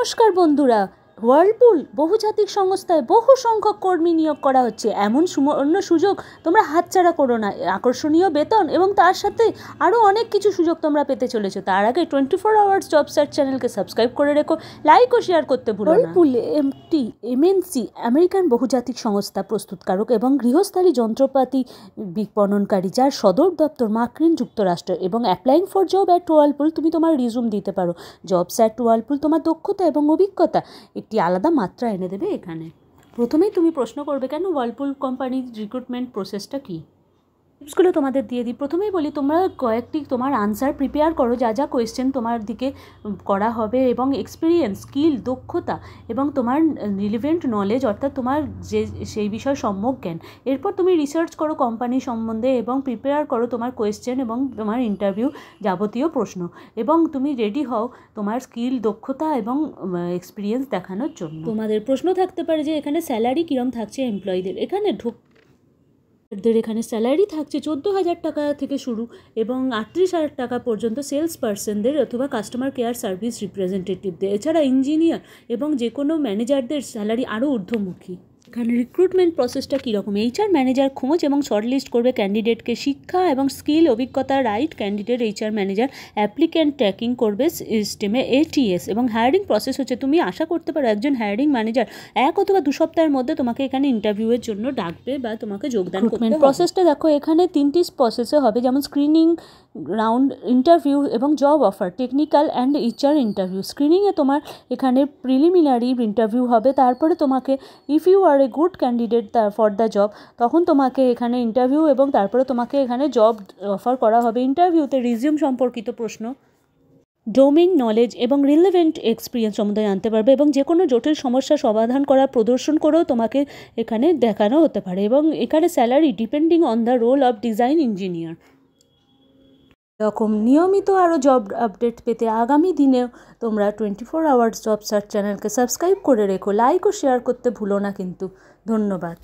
নমস্কার বন্ধুরা, ওয়ার্লপুল বহুজাতিক সংস্থায় বহু সংখ্যক কর্মী নিয়োগ করা হচ্ছে। এমন সুবর্ণ সুযোগ তোমরা হাতছাড়া করো না। আকর্ষণীয় বেতন এবং তার সাথে আরও অনেক কিছু সুযোগ তোমরা পেতে চলেছো। তার আগে 24 আওয়ার্স জব সার্চ চ্যানেলকে সাবস্ক্রাইব করে রেখো, লাইক ও শেয়ার করতে ভুলো না। ওয়ার্লপুল একটি এমএনসি আমেরিকান বহুজাতিক সংস্থা প্রস্তুতকারক এবং গৃহস্থালী যন্ত্রপাতি বিপণনকারী, যার সদর দপ্তর মার্কিন যুক্তরাষ্ট্র। এবং applying for job at Whirlpool তুমি তোমার রিজুম দিতে পারো। জবস অ্যাট ওয়ার্লপুল তোমার দক্ষতা এবং অভিজ্ঞতা একটি আলাদা মাত্রা এনে দেবে। এখানে প্রথমেই তুমি প্রশ্ন করবে, কেন ওয়ার্লপুল কোম্পানির রিক্রুটমেন্ট প্রসেসটা কী? টিপসগুলো তোমাদের দিয়ে দিই। প্রথমেই বলি, তোমরা কয়েকটি তোমার আনসার প্রিপেয়ার করো, যা যা কোয়েশ্চেন তোমার দিকে করা হবে, এবং এক্সপিরিয়েন্স, স্কিল, দক্ষতা এবং তোমার রিলেভেন্ট নলেজ, অর্থাৎ তোমার যে সেই বিষয় সম্যক জ্ঞান। এরপর তুমি রিসার্চ করো কোম্পানি সম্বন্ধে এবং প্রিপেয়ার করো তোমার কোয়েশ্চেন এবং তোমার ইন্টারভিউ যাবতীয় প্রশ্ন, এবং তুমি রেডি হও তোমার স্কিল, দক্ষতা এবং এক্সপিরিয়েন্স দেখানোর জন্য। তোমাদের প্রশ্ন থাকতে পারে যে এখানে স্যালারি কীরকম থাকছে এমপ্লয়ীদের। এখানে স্যালারি থাকছে 14,000 টাকা থেকে শুরু এবং 38,000 টাকা পর্যন্ত সেলস পার্সনদের অথবা কাস্টমার কেয়ার সার্ভিস রিপ্রেজেন্টেটিভদের। এছাড়া ইঞ্জিনিয়ার এবং যে কোনো ম্যানেজারদের স্যালারি আরও ঊর্ধ্বমুখী। এখানে রিক্রুটমেন্ট প্রসেসটা কীরকম? এইচআর ম্যানেজার খোঁজ এবং শর্টলিস্ট করবে ক্যান্ডিডেটকে। শিক্ষা এবং স্কিল, অভিজ্ঞতা, right candidate HR manager applicant tracking করবে সিস্টেমে এটিএস। এবং হায়ারিং প্রসেস হচ্ছে, তুমি আশা করতে পারো একজন হায়ারিং ম্যানেজার 1 অথবা 2 সপ্তাহের মধ্যে তোমাকে এখানে ইন্টারভিউয়ের জন্য ডাকবে বা তোমাকে যোগদান করতে হবে। প্রসেসটা দেখো, এখানে 3টি প্রসেসে হবে, যেমন স্ক্রিনিং রাউন্ড, ইন্টারভিউ এবং job offer, technical and HR interview. স্ক্রিনিংয়ে তোমার এখানে প্রিলিমিনারি ইন্টারভিউ হবে, তারপরে তোমাকে if you are a good candidate for the job, তখন তোমাকে এখানে ইন্টারভিউ এবং তারপরে তোমাকে এখানে জব অফার করা হবে। ইন্টারভিউতে রিজিউম সম্পর্কিত প্রশ্ন, ডোমেইন নলেজ এবং রিলেভেন্ট এক্সপিরিয়েন্স সম্বন্ধে জানতে পারবে, এবং যে কোনো জটিল সমস্যা সমাধান করা প্রদর্শন করেও তোমাকে এখানে দেখানো হতে পারে। এবং এখানে salary depending on the role of design engineer. এরকম নিয়মিত আরও জব আপডেট পেতে আগামী দিনেও তোমরা 24 আওয়ার্স জব সার্চ চ্যানেলকে সাবস্ক্রাইব করে রেখো, লাইক ও শেয়ার করতে ভুলো না কিন্তু। ধন্যবাদ।